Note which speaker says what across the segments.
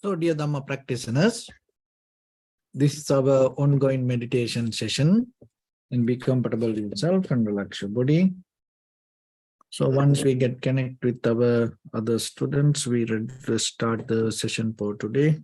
Speaker 1: So, dear Dhamma practitioners, this is our ongoing meditation session. And be comfortable with yourself and relax your body. So once we get connected with our other students, we ready to start the session for today.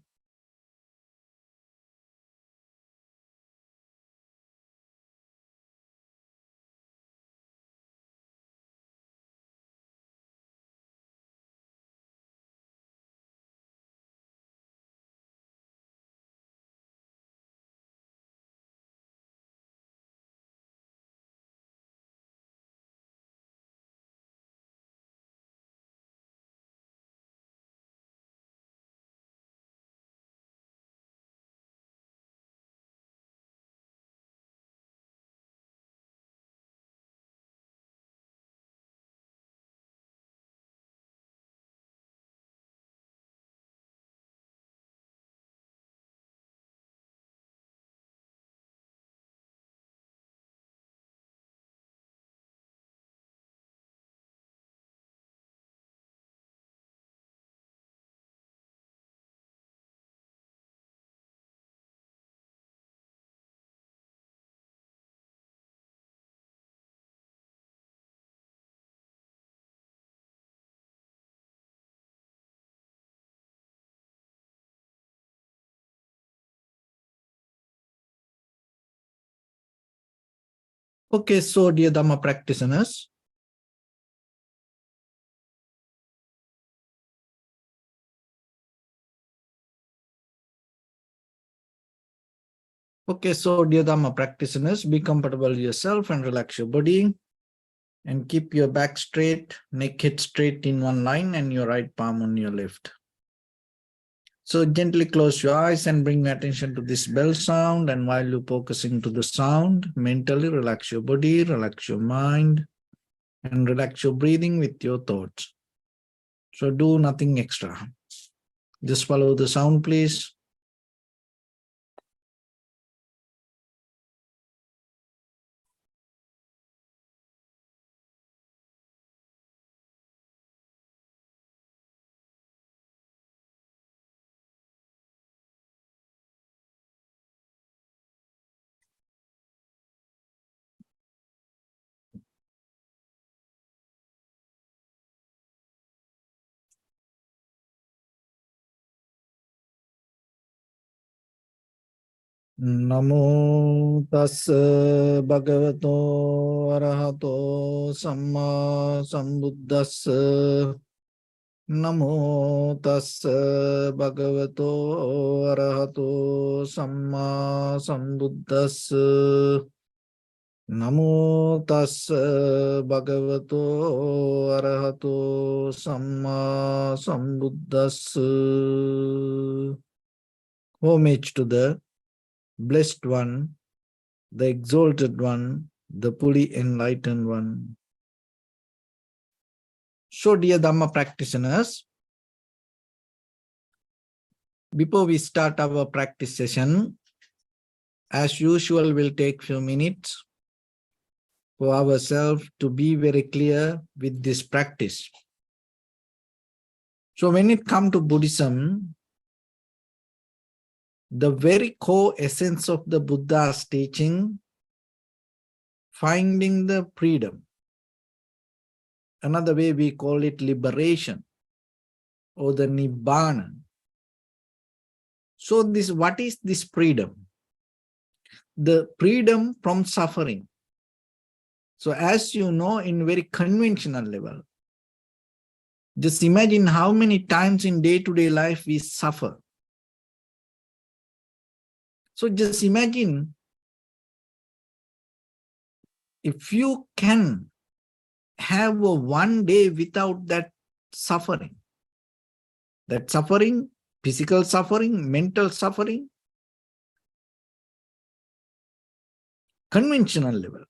Speaker 1: Okay, so dear Dhamma practitioners, be comfortable yourself and relax your body and keep your back straight, neck head straight in one line and your right palm on your left. So gently close your eyes and bring your attention to this bell sound. And while you're focusing to the sound, mentally relax your body, relax your mind, and relax your breathing with your thoughts. So do nothing extra. Just follow the sound, please. Namo tassa bhagavato arahato samma sambuddhassa. Namo tassa bhagavato arahato samma sambuddhassa. Namo tassa bhagavato arahato samma sambuddhassa. Homage to the Blessed One, the Exalted One, the fully enlightened One. So, dear Dhamma practitioners, before we start our practice session, as usual, we'll take few minutes for ourselves to be very clear with this practice. So when it comes to Buddhism, the very core essence of the Buddha's teaching, finding the freedom. Another way we call it liberation or the Nibbana. So what is this freedom? The freedom from suffering. So as you know, in very conventional level, just imagine how many times in day-to-day life we suffer. So just imagine if you can have a one day without that suffering, physical suffering, mental suffering, conventional level.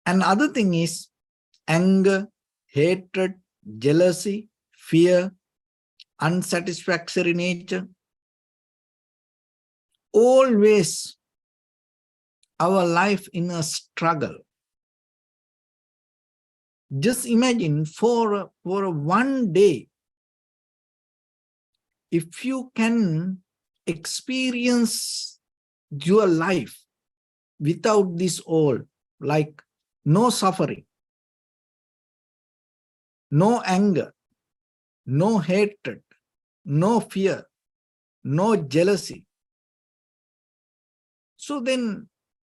Speaker 1: And other thing is anger, hatred, jealousy, fear, unsatisfactory nature. Always our life in a struggle. Just imagine for one day if you can experience your life without this all, like no suffering, no anger, no hatred, no fear, no jealousy, so then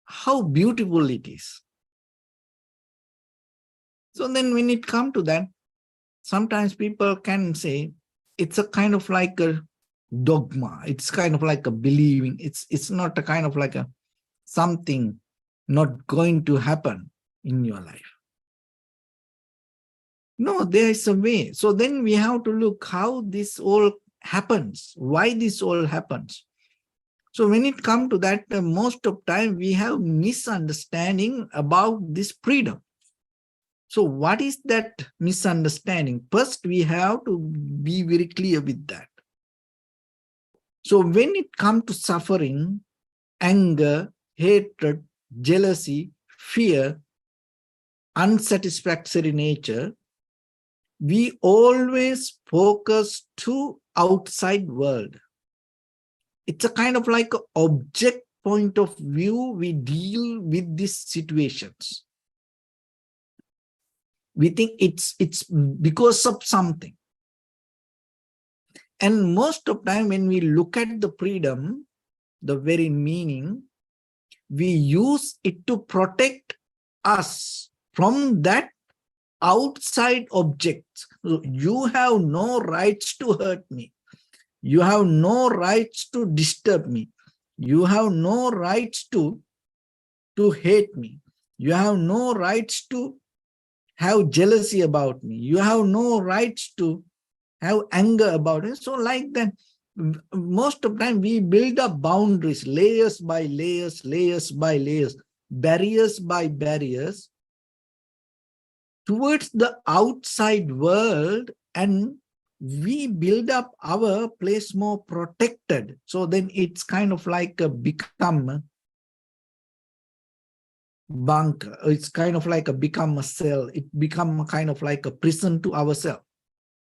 Speaker 1: how beautiful it is. So then when it comes to that, sometimes people can say it's a kind of like a dogma. It's kind of like a believing. It's not a kind of like a something not going to happen in your life. No, there is a way. So then we have to look how this all happens, why this all happens. So when it comes to that, most of time we have misunderstanding about this freedom. So what is that misunderstanding? First, we have to be very clear with that. So when it comes to suffering, anger, hatred, jealousy, fear, unsatisfactory nature, we always focus to outside world. It's a kind of like an object point of view we deal with these situations. We think it's because of something. And most of the time when we look at the freedom, the very meaning, we use it to protect us from that outside objects. So you have no rights to hurt me. You have no rights to disturb me. You have no rights to hate me. You have no rights to have jealousy about me. You have no rights to have anger about it. So like that, most of the time we build up boundaries, layers by layers, layers by layers, barriers by barriers towards the outside world, and we build up our place more protected. So then it's kind of like a become bunker. It's kind of like a become a cell. It become a kind of like a prison to ourselves.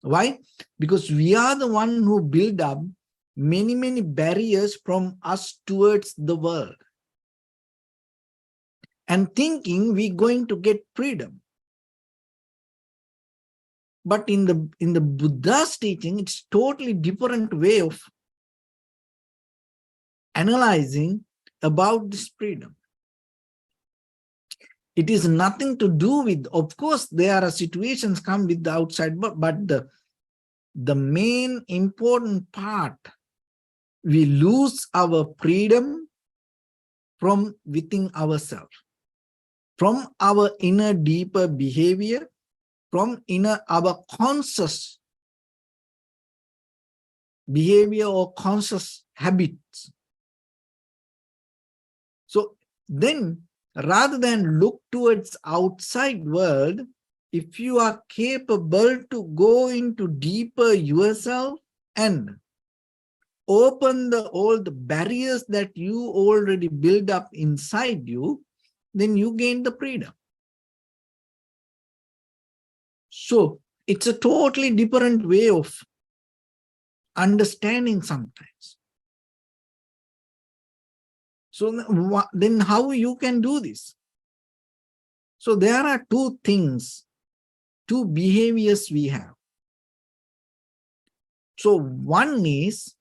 Speaker 1: Why? Because we are the one who build up many, many barriers from us towards the world. And thinking we're going to get freedom. But in the Buddha's teaching, it's totally different way of analyzing about this freedom. It is nothing to do with, of course, there are situations come with the outside, but the main important part, we lose our freedom from within ourselves, from our inner deeper behavior, from inner our conscious behavior or conscious habits. So then, rather than look towards outside world, if you are capable to go into deeper yourself and open all the barriers that you already build up inside you, then you gain the freedom. So it's a totally different way of understanding sometimes. So then how you can do this? So there are two things, two behaviors we have. So one is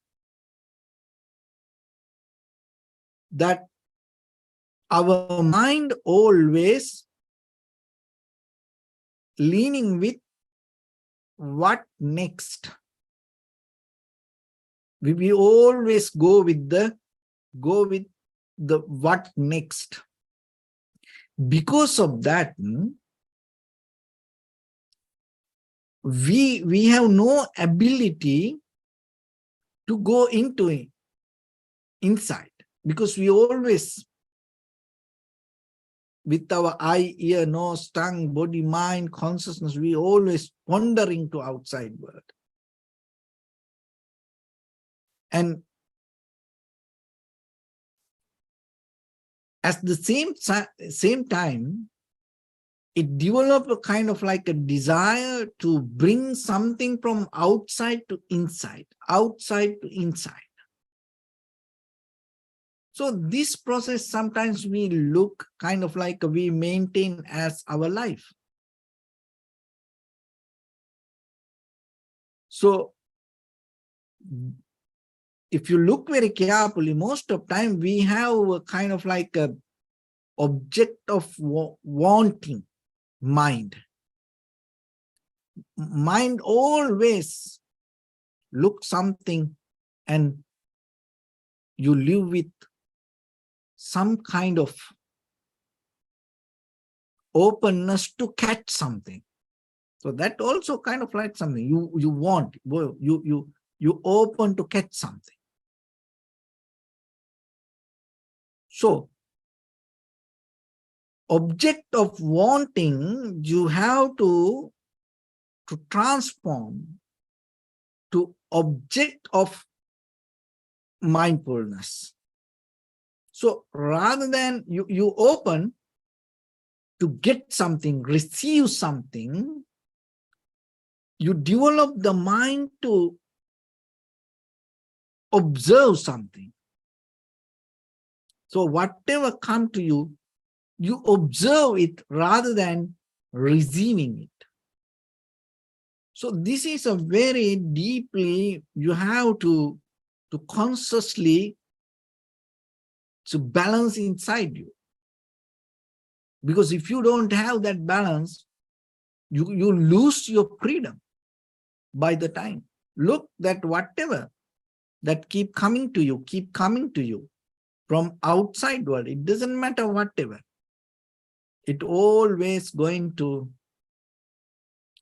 Speaker 1: that our mind always leaning with what next. We always go with the what next. Because of that, we have no ability to go into it inside, because we always with our eye, ear, nose, tongue, body, mind, consciousness, we always wandering to outside world. And at the same time, it develops a kind of like a desire to bring something from outside to inside, outside to inside. So this process sometimes we look kind of like we maintain as our life. So if you look very carefully, most of the time we have a kind of like a object of wanting mind. Mind always look something and you live with some kind of openness to catch something. So that also kind of like something you want, you open to catch something. So object of wanting, you have to transform to object of mindfulness. So rather than you open to get something, receive something, you develop the mind to observe something. So whatever comes to you, you observe it rather than receiving it. So this is a very deeply, you have to consciously to balance inside you. Because if you don't have that balance, you lose your freedom by the time. Look that whatever that keep coming to you from outside world, it doesn't matter whatever. It always going to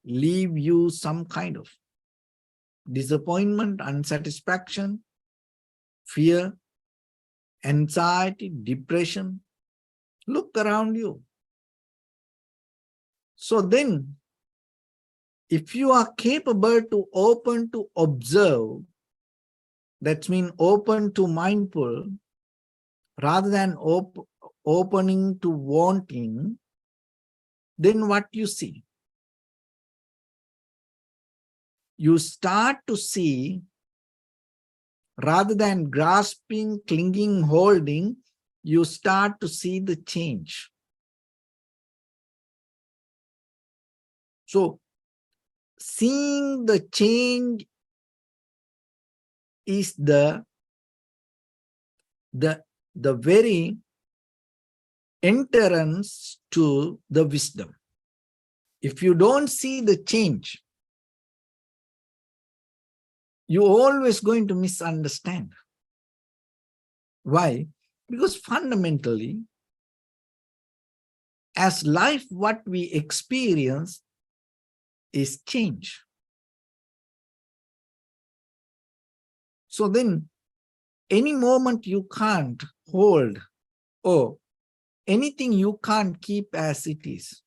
Speaker 1: leave you some kind of disappointment, unsatisfaction, fear, anxiety, depression. Look around you. So then, if you are capable to open to observe, that means open to mindful, rather than opening to wanting, then what you see? You start to see, rather than grasping, clinging, holding, you start to see the change. So, seeing the change is the very entrance to the wisdom. If you don't see the change, you're always going to misunderstand. Why? Because fundamentally, as life, what we experience is change. So then, any moment you can't hold, or anything you can't keep as it is.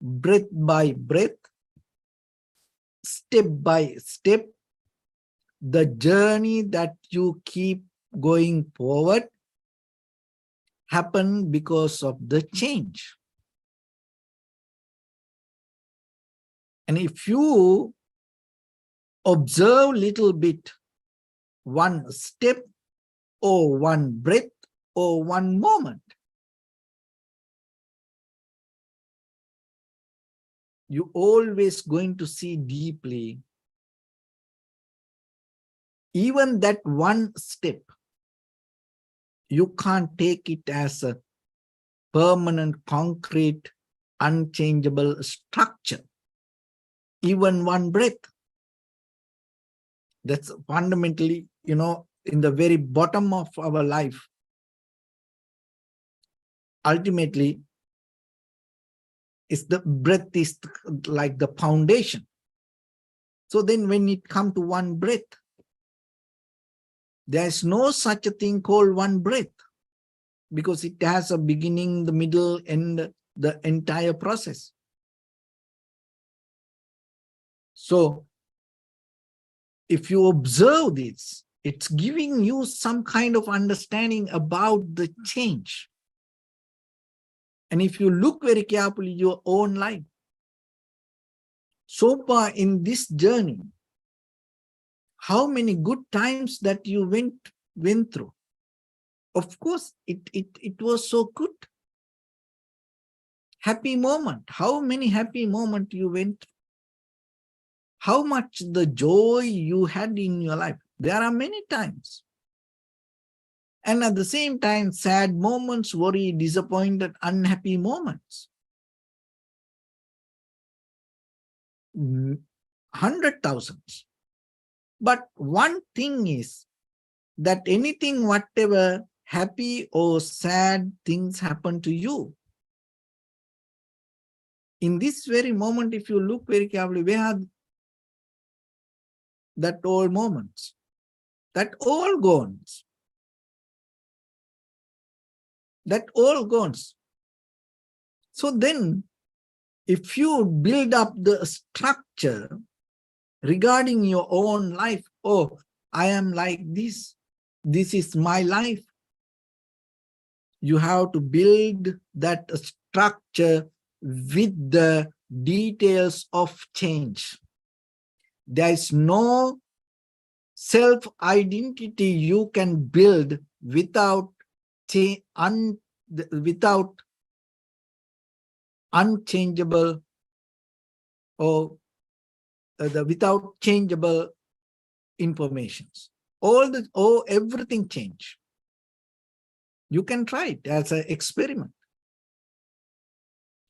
Speaker 1: Breath by breath, step by step, the journey that you keep going forward happen because of the change. And if you observe little bit, one step or one breath or one moment, you always going to see deeply. Even that one step, you can't take it as a permanent, concrete, unchangeable structure. Even one breath. That's fundamentally, in the very bottom of our life. Ultimately, the breath is like the foundation. So then when it comes to one breath, there's no such a thing called one breath, because it has a beginning, the middle, and the entire process. So if you observe this, it's giving you some kind of understanding about the change. And if you look very carefully your own life, so far in this journey, how many good times that you went through? Of course, it was so good. Happy moment. How many happy moments you went through? How much the joy you had in your life? There are many times. And at the same time, sad moments, worry, disappointed, unhappy moments. 100,000. But one thing is that anything, whatever happy or sad things happen to you, in this very moment, if you look very carefully, where are that all moments? That all gone. That all gone. So then, if you build up the structure regarding your own life, oh, I am like this is my life. You have to build that structure with the details of change. There is no self-identity you can build without unchangeable or without changeable informations. Everything change. You can try it as an experiment.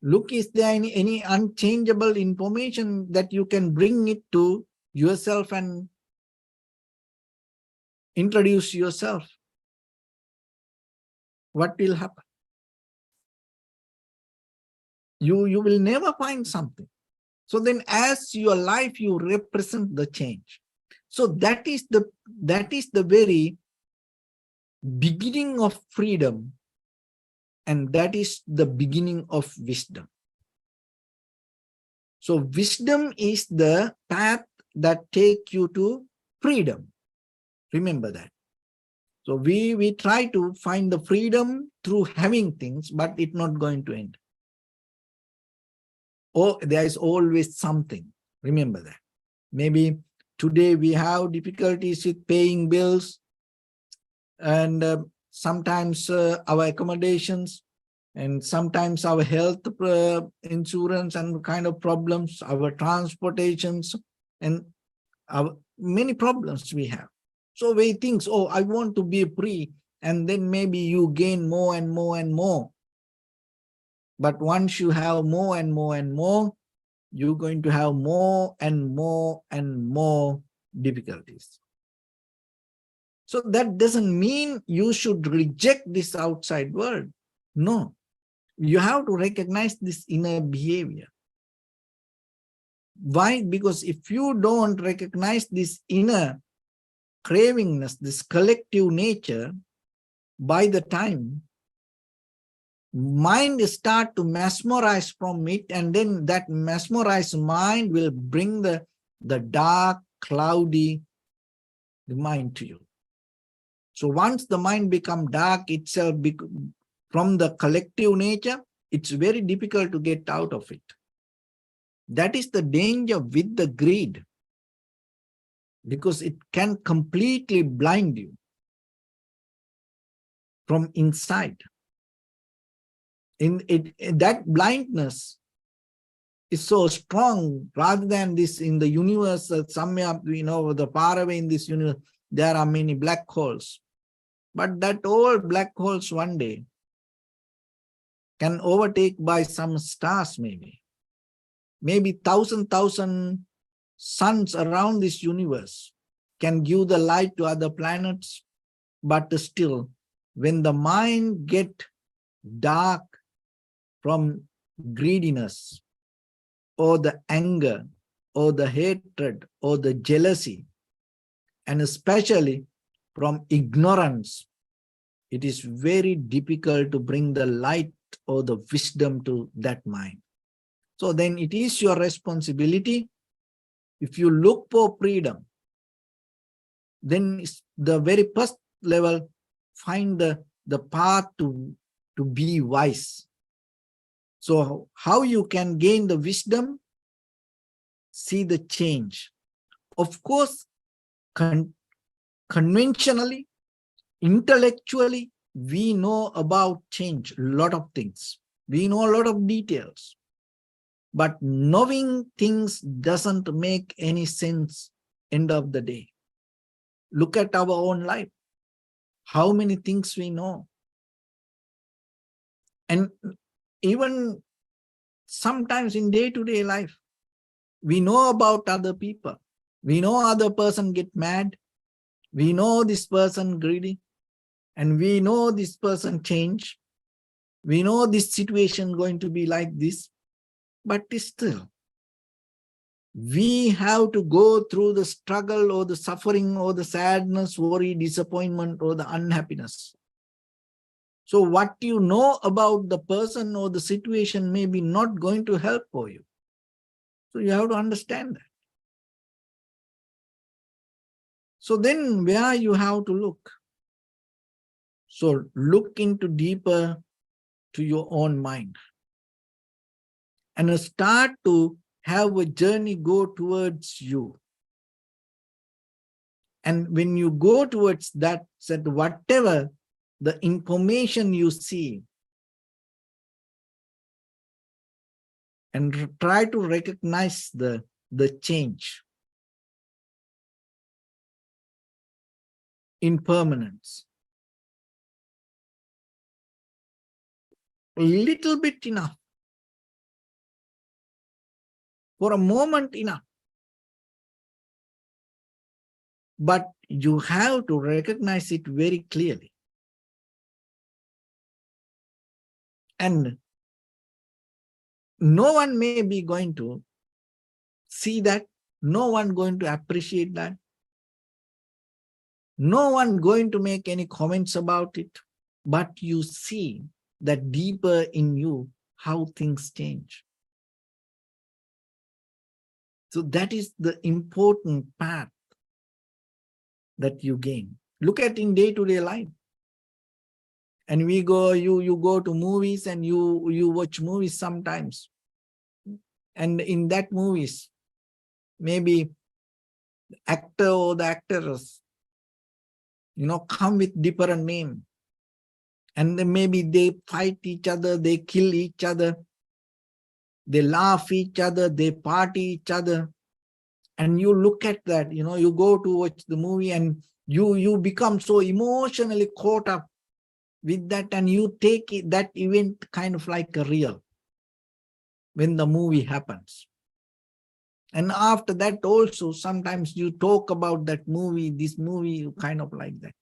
Speaker 1: Look, is there any unchangeable information that you can bring it to yourself and introduce yourself? What will happen? You will never find something. So then as your life, you represent the change. So that is the very beginning of freedom, and that is the beginning of wisdom. So wisdom is the path that take you to freedom. Remember that. So we try to find the freedom through having things, but it's not going to end. Oh, there is always something. Remember that. Maybe today we have difficulties with paying bills, and sometimes our accommodations, and sometimes our health insurance and kind of problems, our transportations, and our many problems we have. So we think, oh, I want to be free, and then maybe you gain more and more and more. But once you have more and more and more, you're going to have more and more and more difficulties. So that doesn't mean you should reject this outside world. No, you have to recognize this inner behavior. Why? Because if you don't recognize this inner cravingness, this collective nature, by the time mind start to mesmerize from it, and then that mesmerized mind will bring the dark, cloudy mind to you. So once the mind become dark itself from the collective nature, it's very difficult to get out of it. That is the danger with the greed, because it can completely blind you from inside. That blindness is so strong, rather than this in the universe, somewhere, the far away in this universe, there are many black holes. But that all black holes one day can overtake by some stars, maybe thousand suns around this universe can give the light to other planets. But still, when the mind get dark from greediness, or the anger, or the hatred, or the jealousy, and especially from ignorance, it is very difficult to bring the light or the wisdom to that mind. So then it is your responsibility. If you look for freedom, then the very first level, find the path to be wise. So how you can gain the wisdom? See the change. Of course, conventionally, intellectually, we know about change, a lot of things. We know a lot of details. But knowing things doesn't make any sense end of the day. Look at our own life. How many things we know. And even sometimes in day-to-day life, we know about other people. We know other person get mad. We know this person greedy. And we know this person change. We know this situation going to be like this. But still, we have to go through the struggle or the suffering or the sadness, worry, disappointment, or the unhappiness. So what you know about the person or the situation may be not going to help for you. So you have to understand that. So then where you have to look? So look into deeper to your own mind and start to have a journey go towards you. And when you go towards that, whatever the information you see, and try to recognize the change, impermanence. A little bit enough. For a moment enough. But you have to recognize it very clearly. And no one may be going to see that. No one going to appreciate that. No one going to make any comments about it. But you see that deeper in you, how things change. So that is the important path that you gain. Look at in day-to-day life. And we go, you go to movies and you watch movies sometimes. And in that movies, maybe the actor or the actress, come with different name. And then maybe they fight each other, they kill each other, they laugh each other, they party each other. And you look at that, you go to watch the movie and you become so emotionally caught up with that, and you take that event kind of like a real when the movie happens. And after that also, sometimes you talk about that movie, this movie, kind of like that.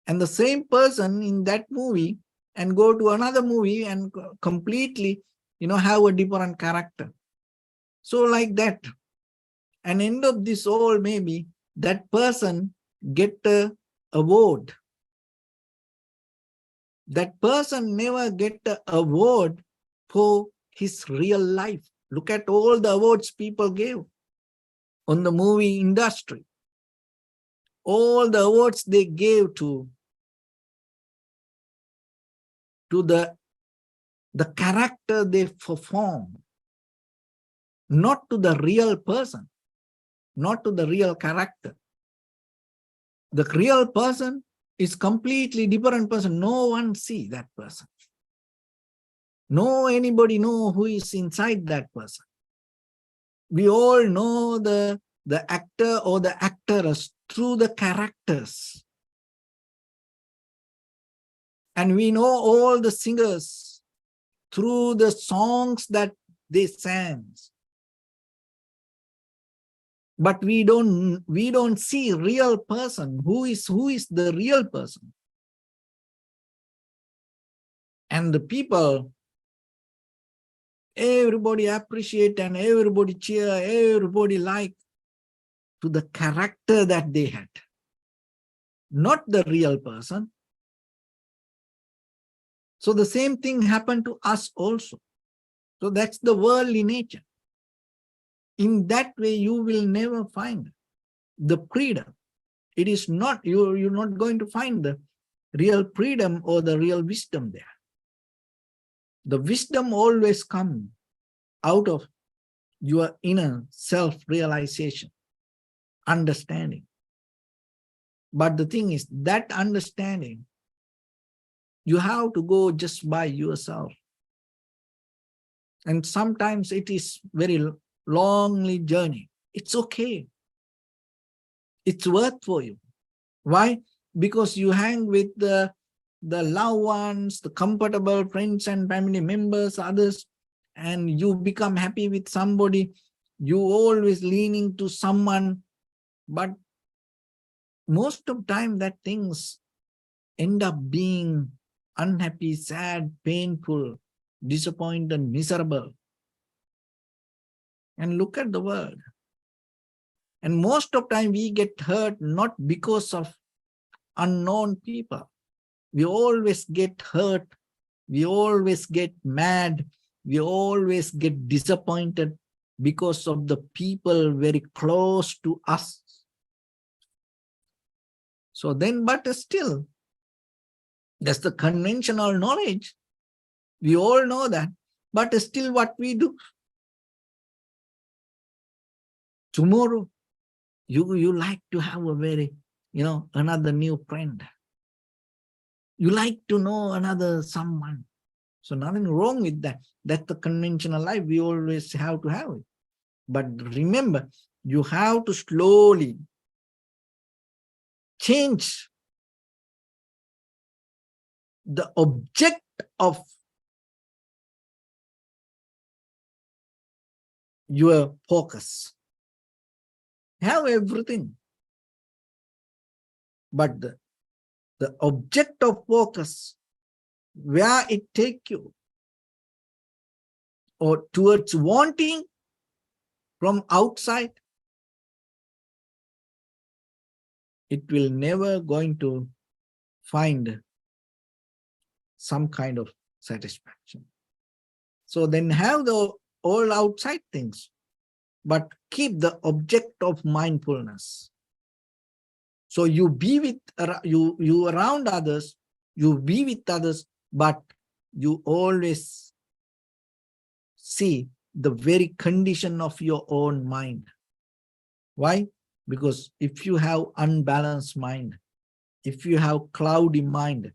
Speaker 1: And the same person in that movie and go to another movie and completely, have a different character. So like that. And end of this all, maybe that person get a award. That person never get an award for his real life. Look at all the awards people gave on the movie industry. All the awards they gave to the character they perform, not to the real person, not to the real character. The real person is completely different person. No one see that person. No anybody know who is inside that person. We all know the actor or the actress through the characters. And we know all the singers through the songs that they sang. But we don't see real person. Who is the real person? And the people, everybody appreciate and everybody cheer, everybody like to the character that they had, not the real person. So the same thing happened to us also. So that's the worldly nature. In that way, you will never find the freedom. It is not, you're not going to find the real freedom or the real wisdom there. The wisdom always comes out of your inner self-realization, understanding. But the thing is, that understanding, you have to go just by yourself. And sometimes it is very lonely journey. It's okay. It's worth for you. Why? Because you hang with the loved ones, the comfortable friends and family members, others, and you become happy with somebody. You always leaning to someone, but most of the time that things end up being unhappy, sad, painful, disappointed, miserable. And look at the world. And most of the time we get hurt not because of unknown people. We always get hurt. We always get mad. We always get disappointed because of the people very close to us. So then, but still, that's the conventional knowledge. We all know that. But still what we do? Tomorrow, you like to have a very, another new friend. You like to know another someone. So nothing wrong with that. That's the conventional life. We always have to have it. But remember, you have to slowly change the object of your focus. Have everything. But the object of focus, where it take you, or towards wanting from outside, it will never going to find some kind of satisfaction. So then have the all outside things, but keep the object of mindfulness. So you be with you around others, you be with others, but you always see the very condition of your own mind. Why? Because if you have unbalanced mind, if you have cloudy mind,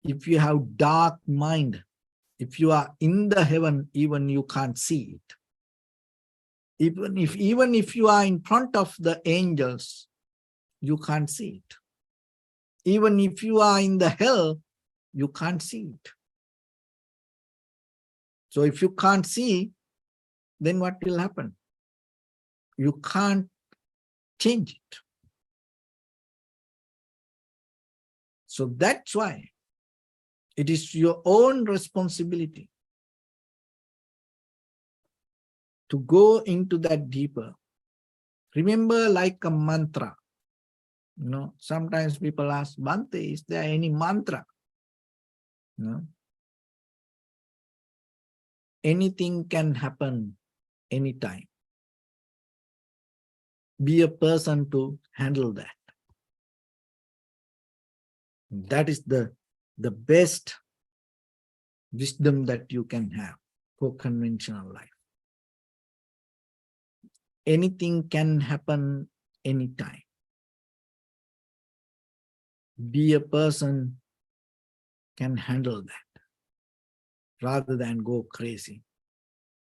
Speaker 1: if you have dark mind, if you are in the heaven, even you can't see it. Even if you are in front of the angels, you can't see it. Even if you are in the hell, you can't see it. So if you can't see, then what will happen? You can't change it. So that's why it is your own responsibility to go into that deeper. Remember, like a mantra. Sometimes people ask, Bhante, is there any mantra? Anything can happen anytime. Be a person to handle that. That is the best wisdom that you can have for conventional life. Anything can happen anytime. Be a person can handle that rather than go crazy,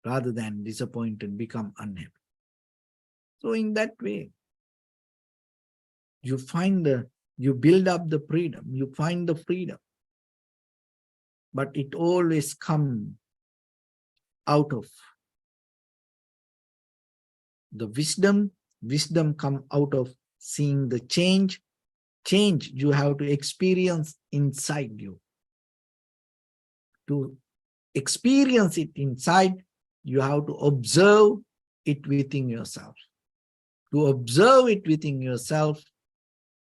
Speaker 1: rather than disappointed, become unhappy. So in that way, you build up the freedom, you find the freedom, but it always comes out of the wisdom. Wisdom comes out of seeing the change. Change you have to experience inside you. To experience it inside, you have to observe it within yourself. To observe it within yourself,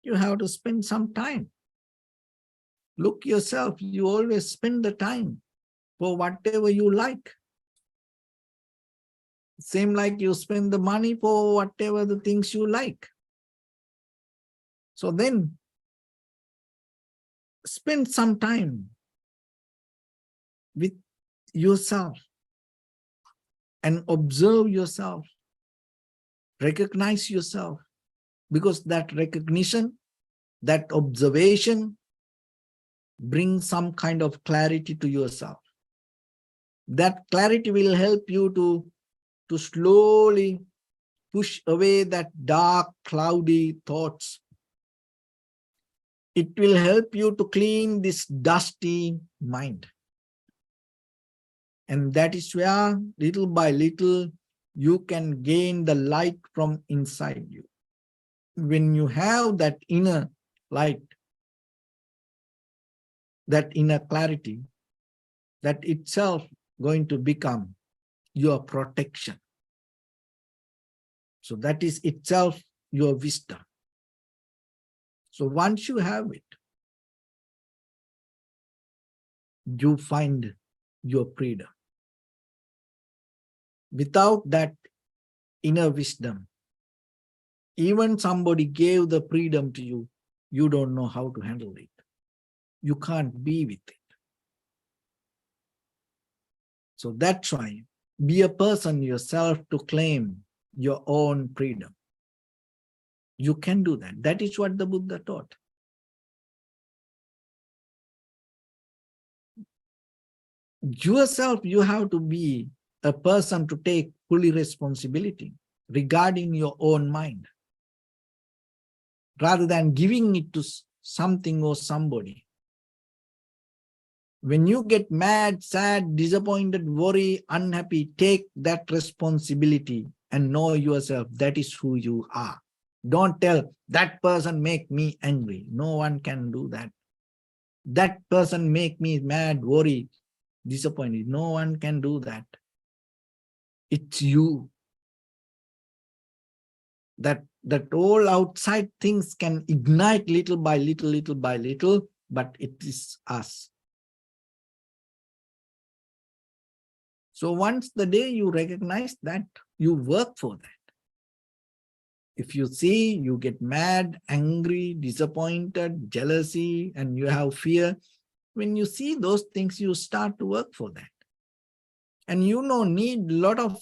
Speaker 1: you have to spend some time. Look yourself, you always spend the time for whatever you like. Same like you spend the money for whatever the things you like. So then, spend some time with yourself and observe yourself. Recognize yourself, because that recognition, that observation brings some kind of clarity to yourself. That clarity will help you to slowly push away that dark, cloudy thoughts. It will help you to clean this dusty mind. And that is where, little by little, you can gain the light from inside you. When you have that inner light, that inner clarity, that itself going to become your protection. So that is itself your wisdom. So once you have it, you find your freedom. Without that inner wisdom, even somebody gave the freedom to you, you don't know how to handle it. You can't be with it. So that's why, be a person yourself to claim your own freedom. You can do that. That is what the Buddha taught. Yourself, you have to be a person to take fully responsibility regarding your own mind, rather than giving it to something or somebody. When you get mad, sad, disappointed, worry, unhappy, take that responsibility and know yourself. That is who you are. Don't tell, that person make me angry. No one can do that. That person make me mad, worry, disappointed. No one can do that. It's you. That all outside things can ignite little by little, little by little, but it is us. So once the day you recognize that, you work for that. If you see you get mad, angry, disappointed, jealousy, and you have fear, when you see those things, you start to work for that. And you need a lot of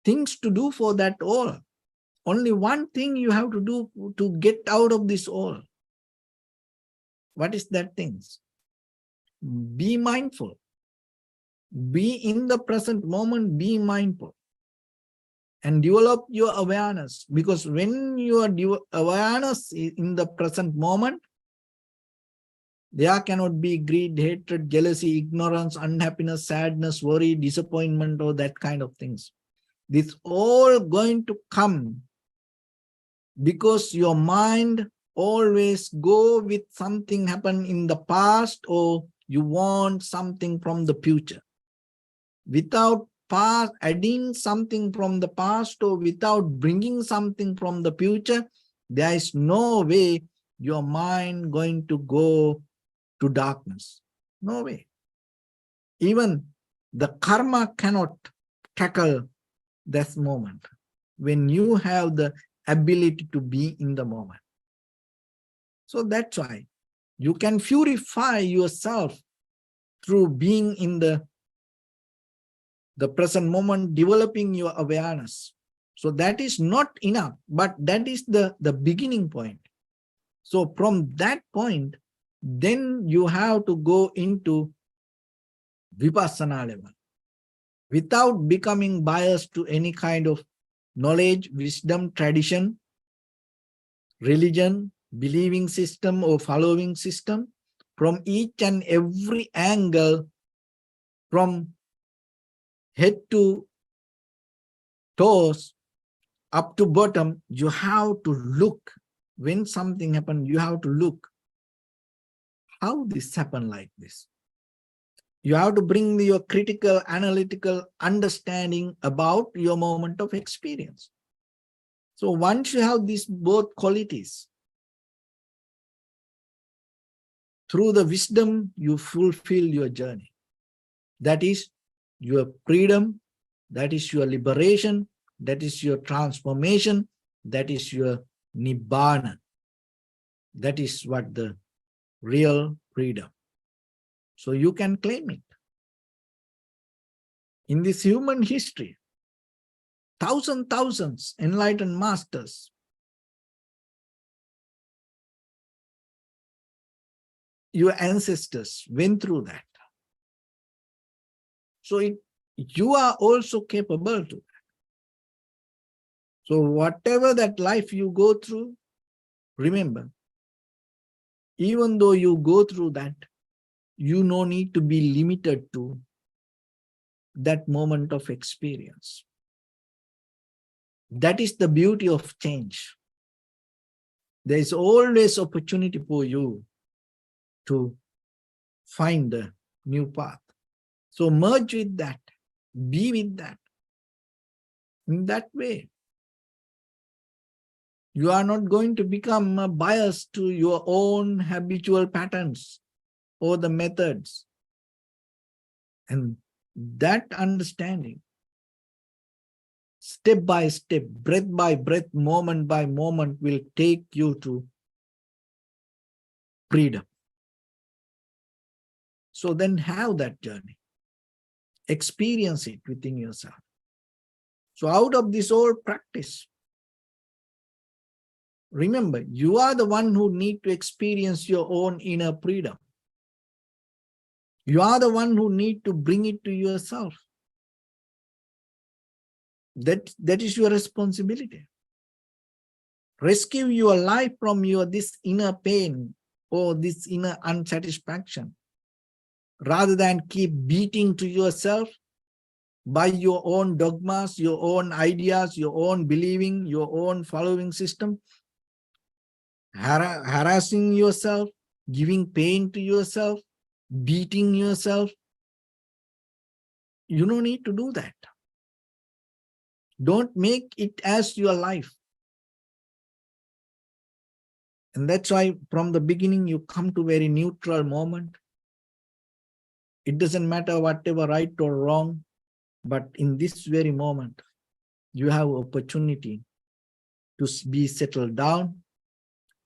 Speaker 1: things to do for that all. Only one thing you have to do to get out of this all. What is that thing? Be mindful. Be in the present moment, be mindful. And develop your awareness. Because when your awareness is in the present moment, there cannot be greed, hatred, jealousy, ignorance, unhappiness, sadness, worry, disappointment, or that kind of things. This all going to come because your mind always go with something happen in the past, or you want something from the future. Without adding something from the past, or without bringing something from the future, there is no way your mind going to go to darkness. No way. Even the karma cannot tackle this moment when you have the ability to be in the moment. So that's why you can purify yourself through being in the present moment, developing your awareness. So that is not enough, but that is the beginning point. So from that point, then you have to go into vipassana level without becoming biased to any kind of knowledge, wisdom, tradition, religion, believing system, or following system. From each and every angle, from head to toes, up to bottom, you have to look. When something happens, you have to look. How this happened like this? You have to bring your critical, analytical understanding about your moment of experience. So once you have these both qualities, through the wisdom, you fulfill your journey. That is your freedom, that is your liberation, that is your transformation, that is your nibbana. That is what the real freedom. So you can claim it. In this human history, thousands enlightened masters, your ancestors went through that. So you are also capable to. So whatever that life you go through, remember, even though you go through that, you no need to be limited to that moment of experience. That is the beauty of change. There is always opportunity for you to find a new path. So merge with that, be with that. In that way, you are not going to become biased to your own habitual patterns or the methods. And that understanding, step by step, breath by breath, moment by moment, will take you to freedom. So then have that journey. Experience it within yourself. So out of this whole practice, remember, you are the one who need to experience your own inner freedom. You are the one who need to bring it to yourself. That is your responsibility. Rescue your life from this inner pain or this inner unsatisfaction, rather than keep beating to yourself by your own dogmas, your own ideas, your own believing, your own following system, harassing yourself, giving pain to yourself, beating yourself. You don't need to do that. Don't make it as your life. And that's why from the beginning you come to very neutral moment. It doesn't matter whatever right or wrong, but in this very moment, you have opportunity to be settled down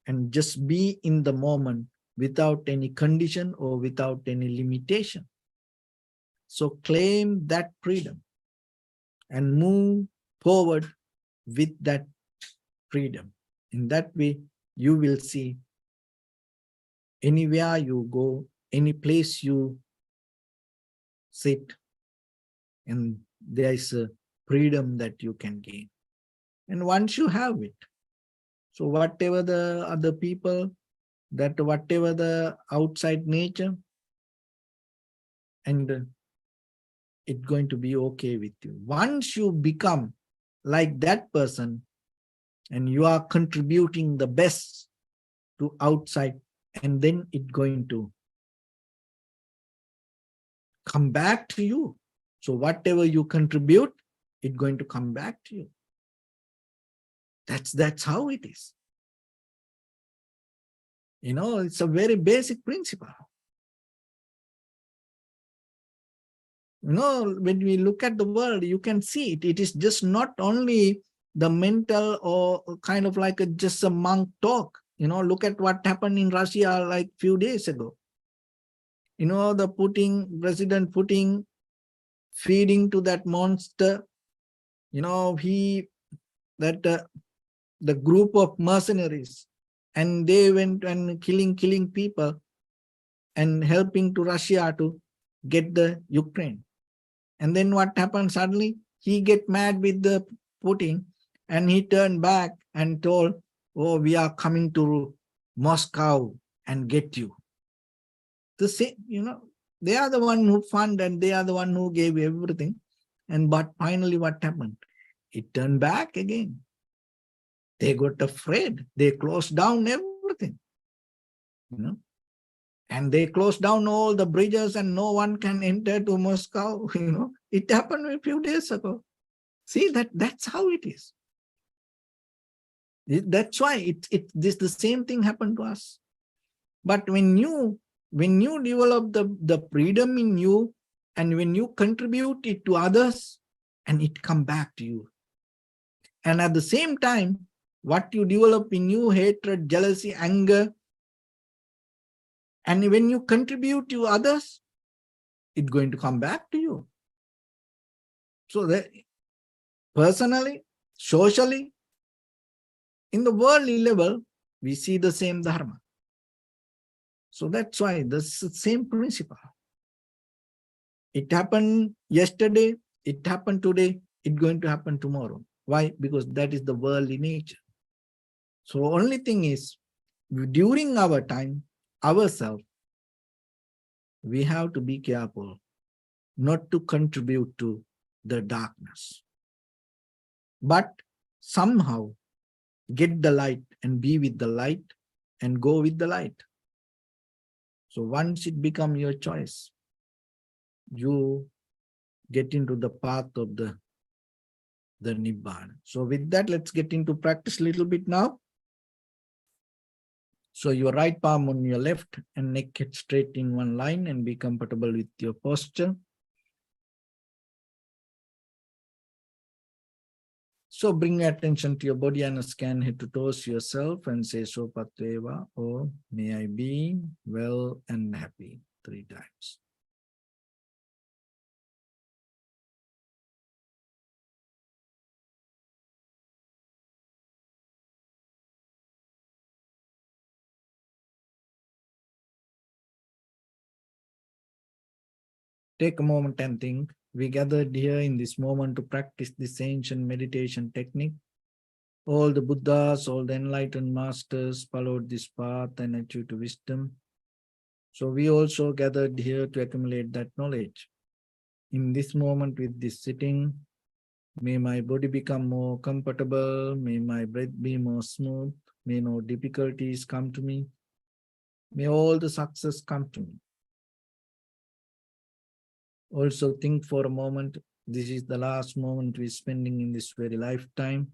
Speaker 1: and just be in the moment without any condition or without any limitation. So claim that freedom and move forward with that freedom. In that way, you will see anywhere you go, any place you sit, and there is a freedom that you can gain. And once you have it, so whatever the other people, that whatever the outside nature, and it's going to be okay with you. Once you become like that person and you are contributing the best to outside, and then it's going to come back to you. So whatever you contribute, it's going to come back to you. That's how it is. You know, it's a very basic principle. You know, when we look at the world, you can see it. It is just not only the mental or kind of like just a monk talk. You know, look at what happened in Russia like few days ago. You know, the President Putin feeding to that monster. You know, the group of mercenaries, and they went and killing people and helping to Russia to get the Ukraine. And then what happened? Suddenly he get mad with the Putin, and he turned back and told, oh, we are coming to Moscow and get you. The same, you know, they are the one who fund and they are the one who gave everything. But finally what happened? It turned back again. They got afraid. They closed down everything. You know, and they closed down all the bridges and no one can enter to Moscow. You know, it happened a few days ago. See, that's how it is. That's why the same thing happened to us. But when you develop the freedom in you, and when you contribute it to others, and it come back to you. And at the same time, what you develop in you, hatred, jealousy, anger, and when you contribute to others, it's going to come back to you. So that personally, socially, in the worldly level, we see the same dharma. So that's why this is the same principle. It happened yesterday, it happened today, it's going to happen tomorrow. Why? Because that is the worldly nature. So only thing is, during our time, ourselves, we have to be careful not to contribute to the darkness, but somehow get the light and be with the light and go with the light. So once it becomes your choice, you get into the path of the Nibbana. So with that, let's get into practice a little bit now. So your right palm on your left and neck head straight in one line and be comfortable with your posture. So bring your attention to your body and scan head to toes yourself and say Sopatveva, or may I be well and happy 3 times. Take a moment and think. We gathered here in this moment to practice this ancient meditation technique. All the Buddhas, all the enlightened masters followed this path and achieved wisdom. So we also gathered here to accumulate that knowledge. In this moment with this sitting, may my body become more comfortable, may my breath be more smooth, may no difficulties come to me, may all the success come to me. Also think for a moment, this is the last moment we're spending in this very lifetime,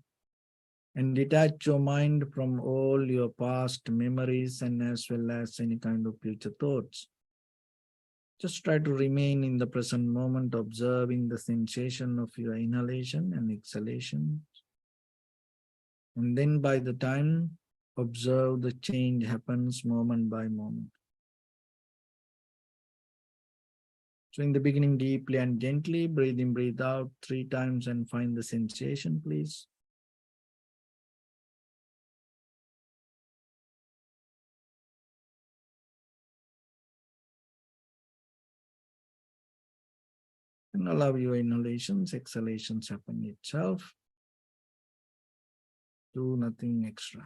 Speaker 1: and detach your mind from all your past memories and as well as any kind of future thoughts. Just try to remain in the present moment, observing the sensation of your inhalation and exhalation. And then by the time, observe the change happens moment by moment. So in the beginning, deeply and gently, breathe in, breathe out 3 times and find the sensation, please. And allow your inhalations, exhalations happen itself. Do nothing extra.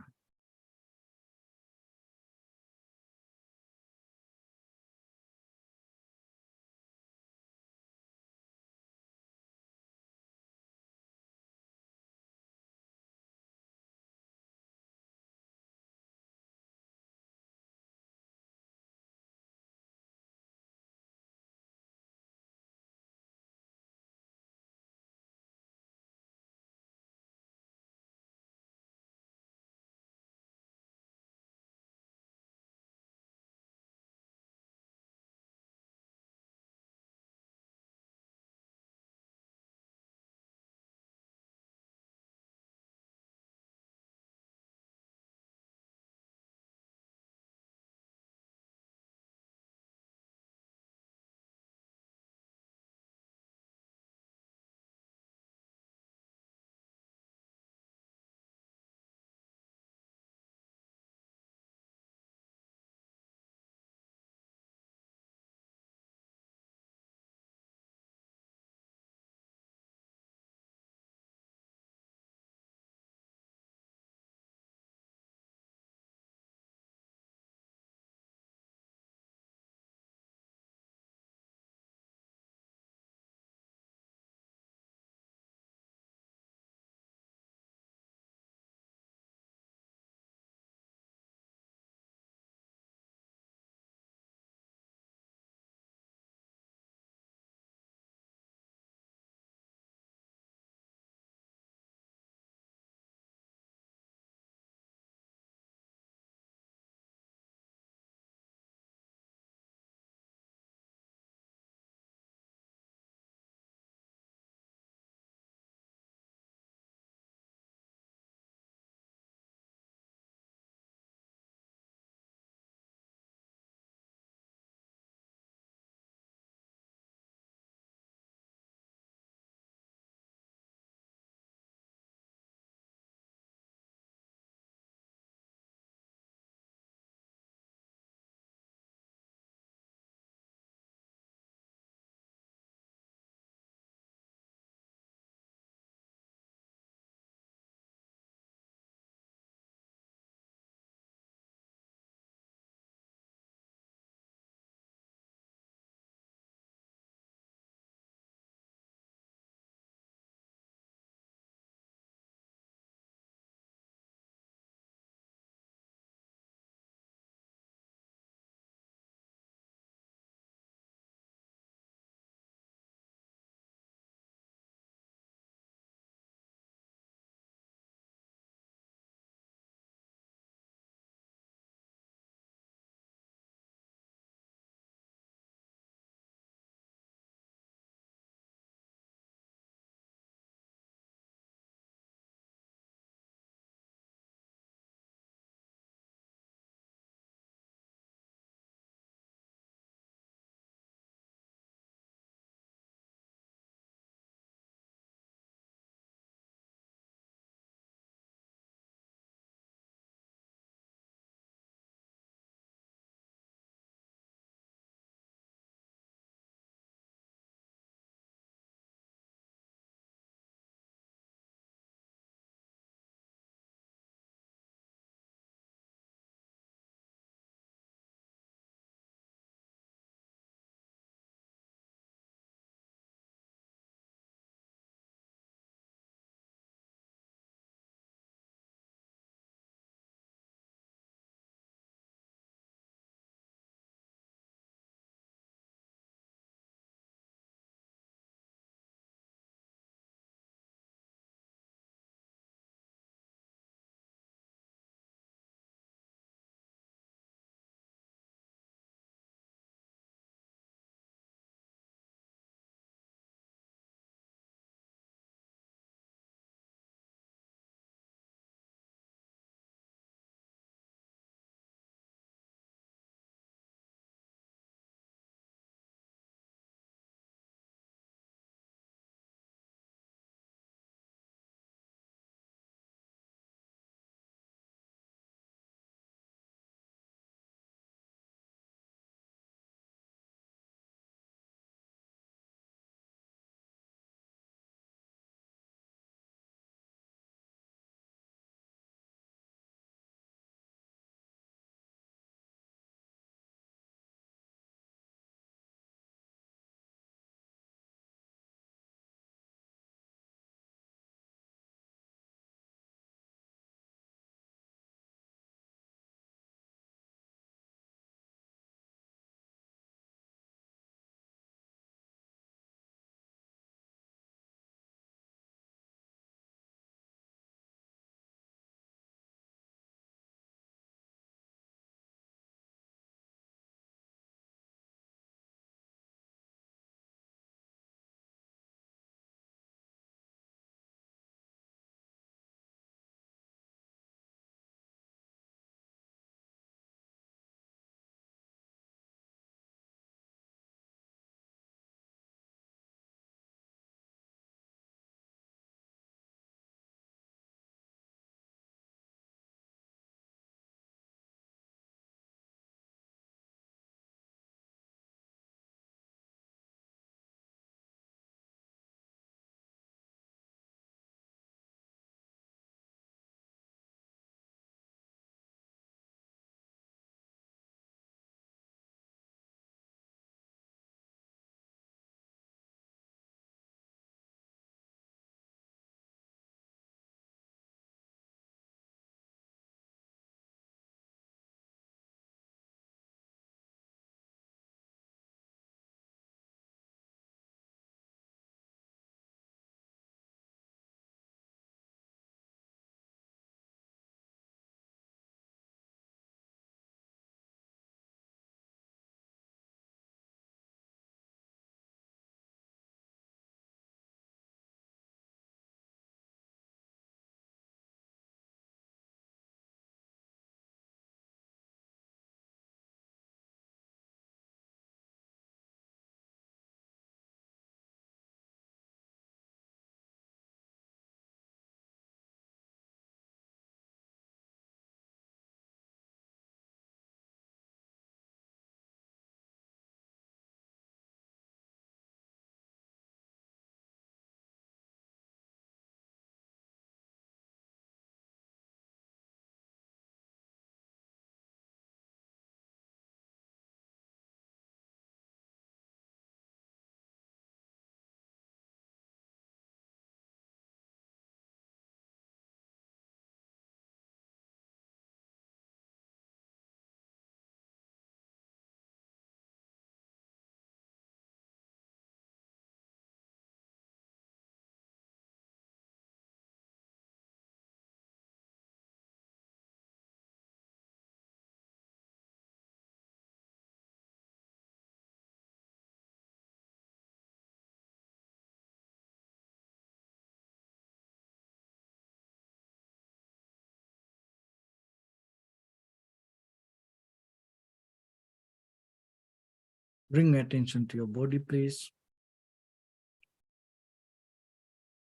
Speaker 1: Bring attention to your body, please.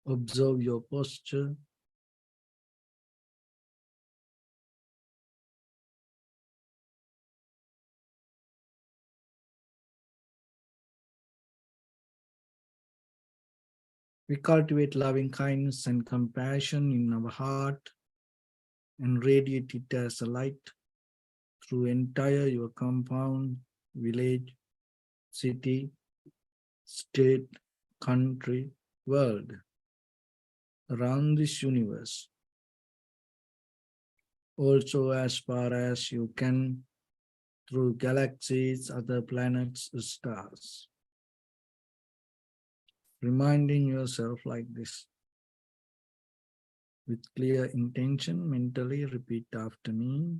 Speaker 1: Observe your posture. We cultivate loving kindness and compassion in our heart and radiate it as a light through entire your compound, village, city, state, country, world, around this universe. Also as far as you can through galaxies, other planets, stars. Reminding yourself like this. With clear intention, mentally repeat after me.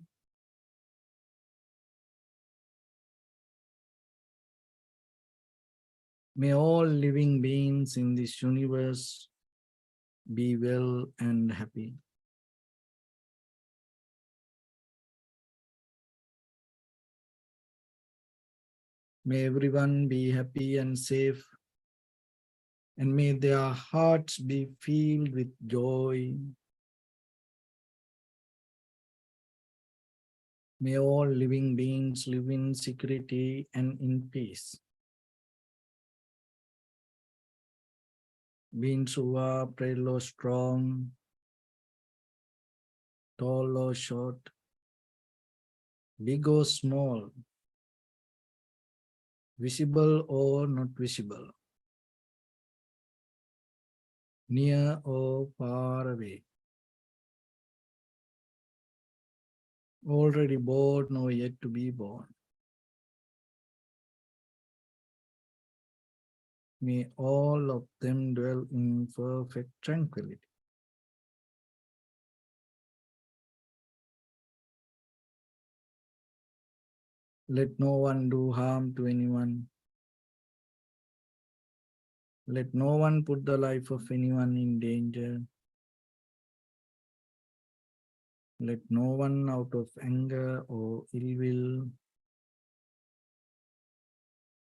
Speaker 1: May all living beings in this universe be well and happy. May everyone be happy and safe, and may their hearts be filled with joy. May all living beings live in security and in peace. Beings who are frail or strong, tall or short, big or small, visible or not visible, near or far away, already born or yet to be born. May all of them dwell in perfect tranquility. Let no one do harm to anyone. Let no one put the life of anyone in danger. Let no one out of anger or ill will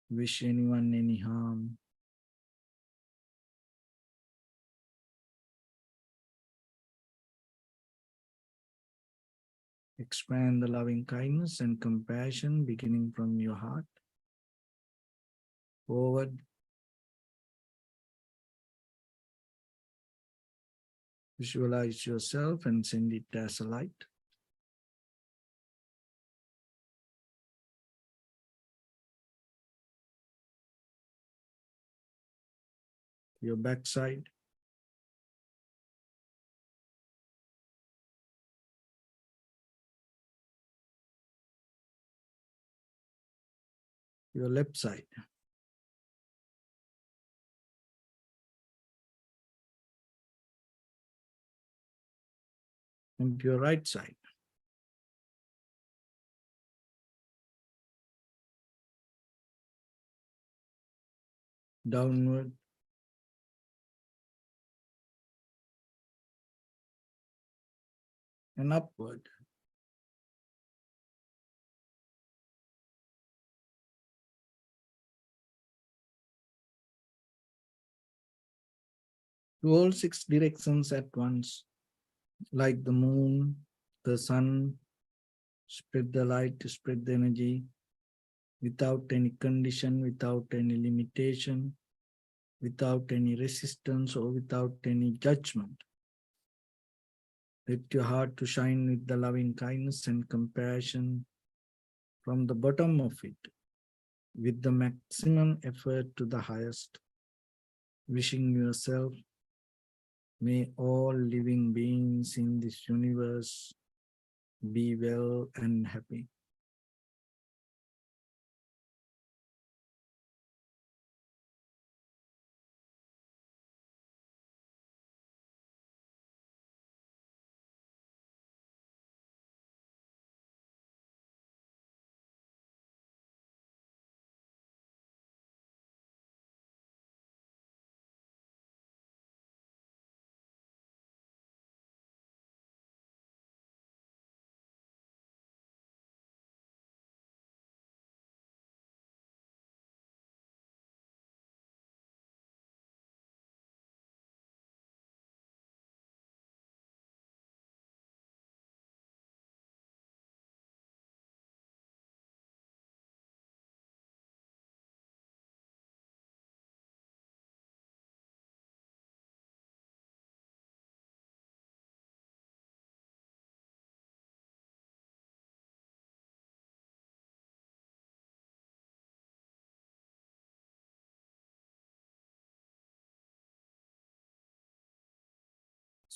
Speaker 1: wish anyone any harm. Expand the loving kindness and compassion beginning from your heart, forward, visualize yourself and send it as a light. Your backside, your left side, and your right side. Downward, and upward. To all 6 directions at once, like the moon, the sun, spread the light, spread the energy, without any condition, without any limitation, without any resistance or without any judgment. Let your heart to shine with the loving kindness and compassion from the bottom of it, with the maximum effort to the highest. Wishing yourself, may all living beings in this universe be well and happy.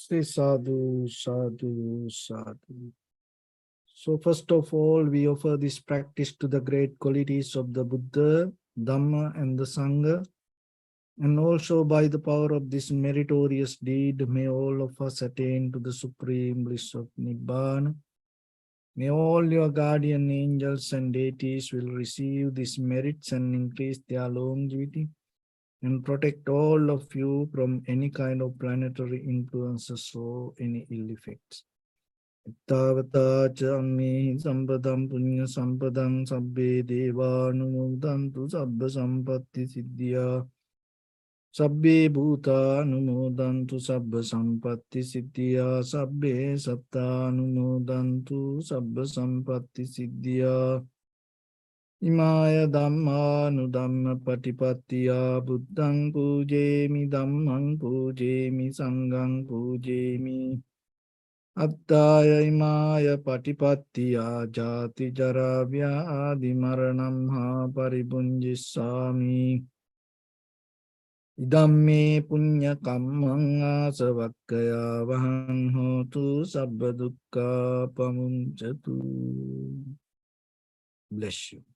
Speaker 1: Say sadhu, sadhu, sadhu. So first of all, we offer this practice to the great qualities of the Buddha, Dhamma, and the Sangha. And also by the power of this meritorious deed, may all of us attain to the supreme bliss of Nibbana. May all your guardian angels and deities will receive these merits and increase their longevity and protect all of you from any kind of planetary influences or any ill effects. Tavata chammi sampadam punya sampadam sabbe deva numodantu sabba sampatti siddhya sabbe bhuta numodantu sabba sampatti siddhya sabbe satta numodantu sabba sampatti siddhya Imaya dhamma nudhamma patipattiya buddhang pujemi dhammang pujemi sanghang pujemi Attaya imaya patipattiya jati jara vyadi maranam ha paribunjissami Idamme punya kammang asavakkaya vahang hotu sabba dukkha pamunchatu. Bless you.